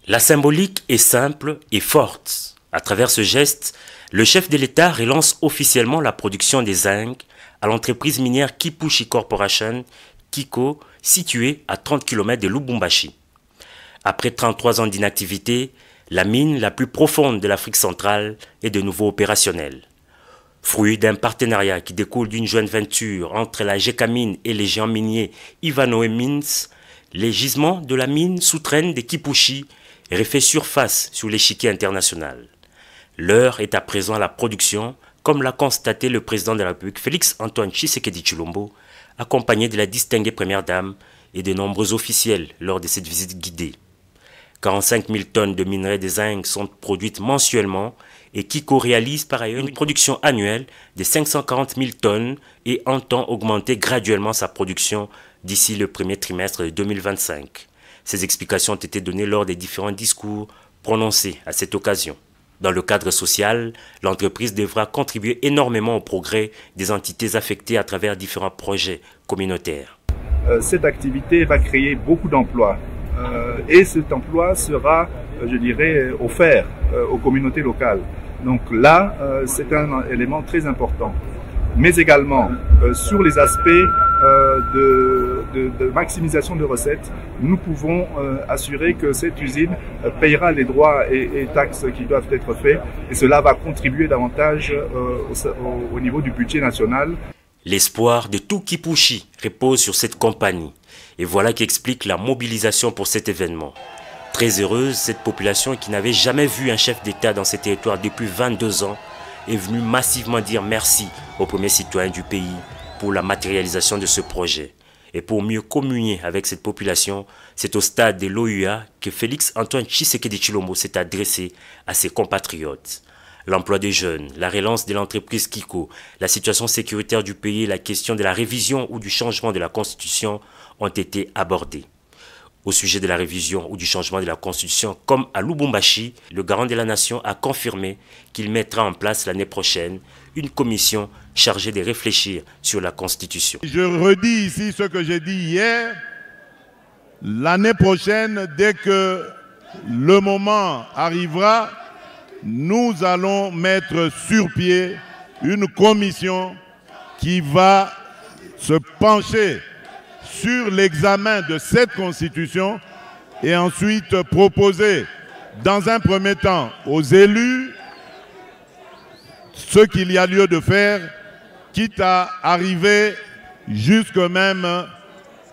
La symbolique est simple et forte. À travers ce geste, le chef de l'État relance officiellement la production des zinc à l'entreprise minière Kipushi Corporation, Kiko, située à 30 km de Lubumbashi. Après 33 ans d'inactivité, la mine la plus profonde de l'Afrique centrale est de nouveau opérationnelle. Fruit d'un partenariat qui découle d'une joint venture entre la Gécamine et les géants miniers Ivanhoe Mines, les gisements de la mine souterraine de Kipushi refait surface sur l'échiquier international. L'heure est à présent à la production, comme l'a constaté le président de la République Félix-Antoine Tshisekedi Tshilombo, accompagné de la distinguée première dame et de nombreux officiels lors de cette visite guidée. 45 000 tonnes de minerais de zinc sont produites mensuellement et Kiko réalise par ailleurs une production annuelle de 540 000 tonnes et entend augmenter graduellement sa production d'ici le premier trimestre de 2025. Ces explications ont été données lors des différents discours prononcés à cette occasion. Dans le cadre social, l'entreprise devra contribuer énormément au progrès des entités affectées à travers différents projets communautaires. Cette activité va créer beaucoup d'emplois et cet emploi sera, je dirais, offert aux communautés locales. Donc là, c'est un élément très important. Mais également, sur les aspects de maximisation de recettes, nous pouvons assurer que cette usine payera les droits et taxes qui doivent être faits et cela va contribuer davantage au niveau du budget national. L'espoir de tout Kipushi repose sur cette compagnie et voilà qui explique la mobilisation pour cet événement. Très heureuse, cette population qui n'avait jamais vu un chef d'État dans ces territoires depuis 22 ans est venue massivement dire merci aux premiers citoyens du pays pour la matérialisation de ce projet. Et pour mieux communier avec cette population, c'est au stade de l'OUA que Félix-Antoine Tshisekedi Tshilombo s'est adressé à ses compatriotes. L'emploi des jeunes, la relance de l'entreprise Kiko, la situation sécuritaire du pays et la question de la révision ou du changement de la Constitution ont été abordés. Au sujet de la révision ou du changement de la Constitution, comme à Lubumbashi, le garant de la nation a confirmé qu'il mettra en place l'année prochaine une commission chargée de réfléchir sur la Constitution. Je redis ici ce que j'ai dit hier. L'année prochaine, dès que le moment arrivera, nous allons mettre sur pied une commission qui va se pencher sur l'examen de cette Constitution et ensuite proposer dans un premier temps aux élus ce qu'il y a lieu de faire, quitte à arriver jusque même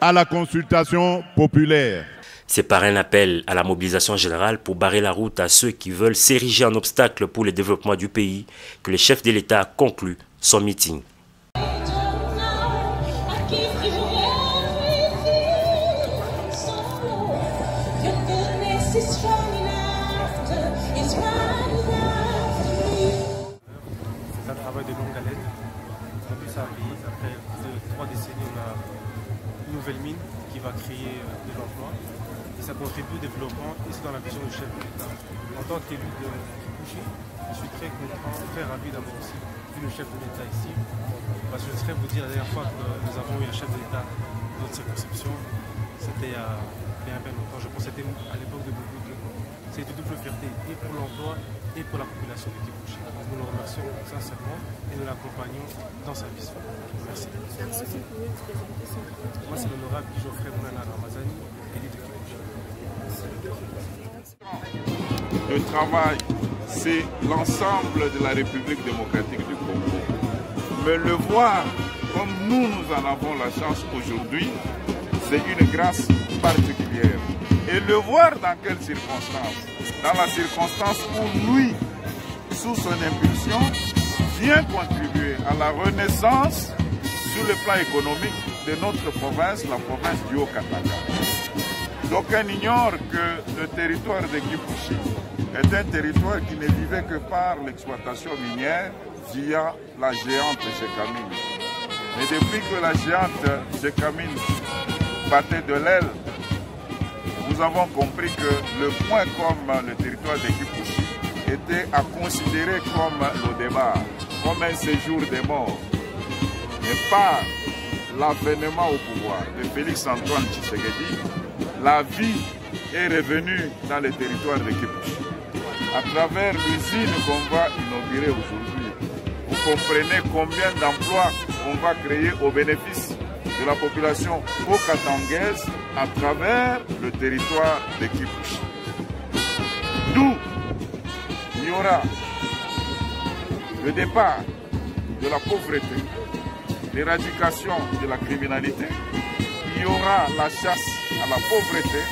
à la consultation populaire. C'est par un appel à la mobilisation générale pour barrer la route à ceux qui veulent s'ériger en obstacle pour le développement du pays que le chef de l'État a conclu son meeting. C'est un travail de longue haleine. Depuis ça a payé. Après 3 décennies, on a une nouvelle mine qui va créer de l'emploi. ça contribue au développement et c'est dans la vision du chef de l'État. En tant qu'élu de Kipushi, je suis très content, très ravi d'avoir aussi vu le chef de l'État ici. Parce que je serais vous dire, la dernière fois que nous avons eu un chef de l'État dans notre circonscription, c'était il y a bien longtemps. Je pense que c'était à l'époque de Boubou. C'est une double fierté, et pour l'emploi et pour la population de Kipushi. Nous le remercions sincèrement et nous l'accompagnons dans sa mission. Merci. Moi, c'est l'honorable Geoffrey Mounana Ramazani, élu de Kipushi. Le travail, c'est l'ensemble de la République démocratique du Congo. Mais le voir comme nous en avons la chance aujourd'hui, c'est une grâce particulière. Et le voir dans quelles circonstances? Dans la circonstance où lui, sous son impulsion, vient contribuer à la renaissance sur le plan économique de notre province, la province du Haut-Katanga. D'aucuns ignorent que le territoire de Kipushi est un territoire qui ne vivait que par l'exploitation minière via la géante Gécamine. Mais depuis que la géante Gécamine battait de l'aile, nous avons compris que le point comme le territoire de Kipushi était à considérer comme le départ, comme un séjour des morts. Mais par l'avènement au pouvoir de Félix-Antoine Tshisekedi, la vie est revenue dans le territoire de Kipushi. À travers l'usine qu'on va inaugurer aujourd'hui, vous comprenez combien d'emplois on va créer au bénéfice de la population haut-katangaise à travers le territoire de Kipushi. D'où il y aura le départ de la pauvreté, l'éradication de la criminalité, il y aura la chasse à la pauvreté,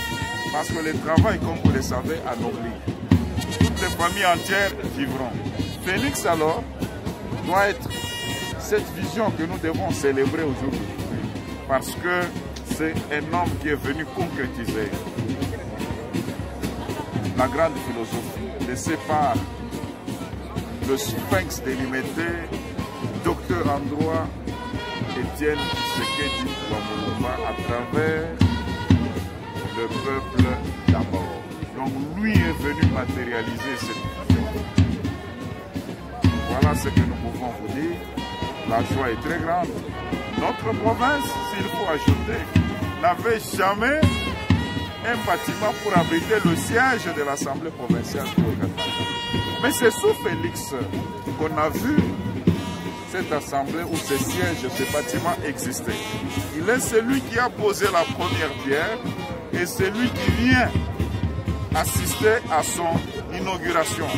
parce que le travail, comme vous le savez, anoblit. Toutes les familles entières vivront. Félix, alors, doit être cette vision que nous devons célébrer aujourd'hui, parce que c'est un homme qui est venu concrétiser la grande philosophie, laissée par le sphinx délimité, docteur en droit, Étienne Tshisekedi Tshilombo, à travers le peuple d'abord. Donc lui est venu matérialiser cette vision. Voilà ce que nous pouvons vous dire. La joie est très grande. Notre province, s'il faut ajouter, n'avait jamais un bâtiment pour abriter le siège de l'Assemblée provinciale du Haut-Katanga. Mais c'est sous Félix qu'on a vu cette assemblée où ce siège, ce bâtiment existait. Il est celui qui a posé la première pierre et celui qui vient assister à son inauguration.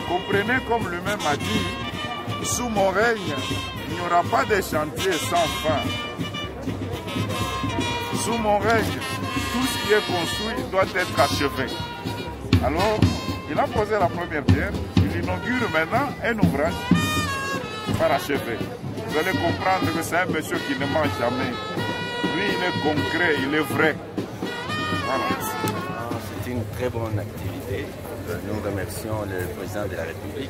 Comprenez, comme lui-même a dit, sous mon règne, il n'y aura pas de chantier sans fin. Sous mon règne, tout ce qui est construit doit être achevé. Alors, il a posé la première pierre, il inaugure maintenant un ouvrage parachevé. Vous allez comprendre que c'est un monsieur qui ne ment jamais. Lui, il est concret, il est vrai. Voilà. C'est une très bonne activité. Nous remercions le président de la République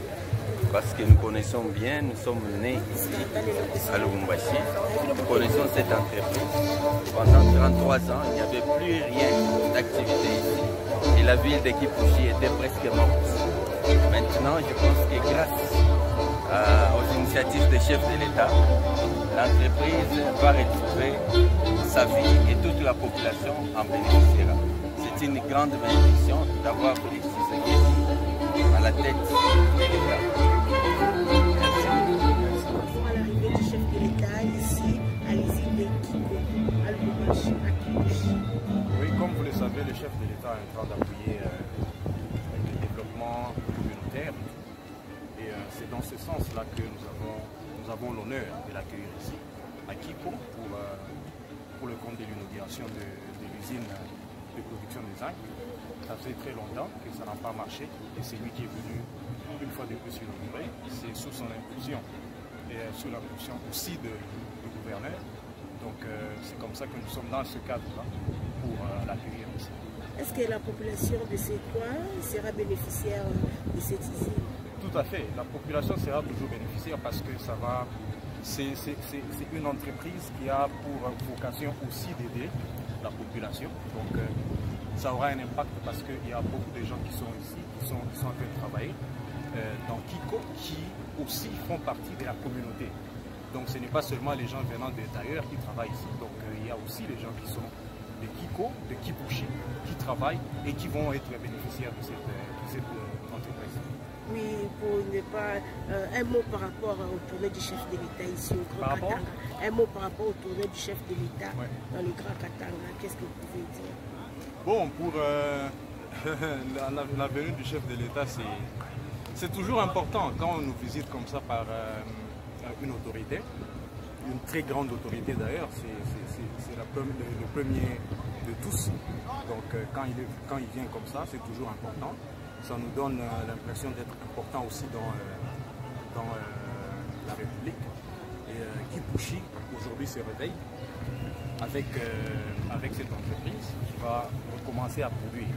parce que nous connaissons bien, nous sommes nés ici à Lubumbashi. Nous connaissons cette entreprise. Pendant 33 ans, il n'y avait plus rien d'activité ici. Et la ville de Kipushi était presque morte. Maintenant, je pense que grâce aux initiatives des chefs de l'État, l'entreprise va retrouver sa vie et toute la population en bénéficiera. C'est une grande bénédiction d'avoir Félix Tshisekedi à la tête de l'État. Merci. À l'arrivée du chef de l'État ici à l'usine de Kiko, à Lubumbashi, à Kipushi. Oui, comme vous le savez, le chef de l'État est en train d'appuyer le développement communautaire. Et c'est dans ce sens-là que nous avons l'honneur de l'accueillir ici, à Kiko, pour le compte de l'inauguration de l'usine de production des zinc. Ça fait très longtemps que ça n'a pas marché et c'est lui qui est venu une fois de plus inaugurer. C'est sous son impulsion et sous l'impulsion aussi du gouverneur. Donc c'est comme ça que nous sommes dans ce cadre-là pour l'accueillir ici. Est-ce que la population de ces coins sera bénéficiaire de cette usine? Tout à fait. La population sera toujours bénéficiaire parce que ça va. C'est une entreprise qui a pour vocation aussi d'aider la population. Donc ça aura un impact parce qu'il y a beaucoup de gens qui sont ici, qui sont en train de travailler dans Kiko, qui aussi font partie de la communauté. Donc ce n'est pas seulement les gens venant d'ailleurs qui travaillent ici, donc il y a aussi les gens qui sont de Kiko, de Kipushi, qui travaillent et qui vont être bénéficiaires de cette entreprise. Oui, pour ne pas... un mot par rapport au tournée du chef de l'État ici au Grand Katanga. Un mot par rapport au tournée du chef de l'État dans le Grand Katanga. Qu'est-ce que vous pouvez dire? Bon, pour la venue du chef de l'État, c'est toujours important quand on nous visite comme ça par une autorité, une très grande autorité d'ailleurs, c'est le premier de tous. Donc quand il vient comme ça, c'est toujours important. Ça nous donne l'impression d'être important aussi dans la République. Et Kipushi aujourd'hui se réveille avec cette entreprise qui va recommencer à produire.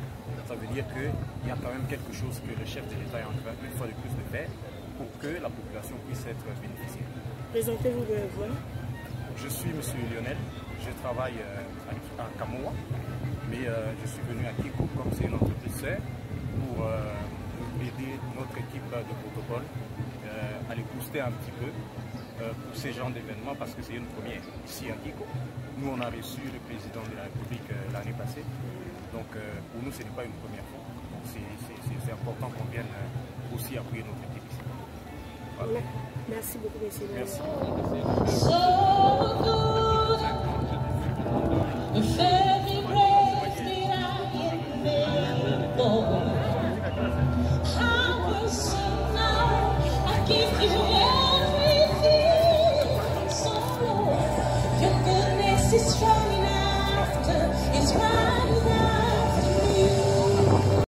Ça veut dire qu'il y a quand même quelque chose que le chef de l'État est en train une fois de plus de faire pour que la population puisse être bénéficiaire. Présentez-vous de voix. Je suis M. Lionel, je travaille à Kamoa, mais je suis venu à Kiko comme c'est une entreprise sœur pour aider notre équipe de protocole à les booster un petit peu pour ces genres d'événements parce que c'est une première ici à Kiko. Nous on a reçu le président de la République l'année passée, donc pour nous ce n'est pas une première fois. Donc c'est important qu'on vienne aussi appuyer notre équipe ici. Voilà. Merci beaucoup, monsieur. Merci. I will sing now, I give you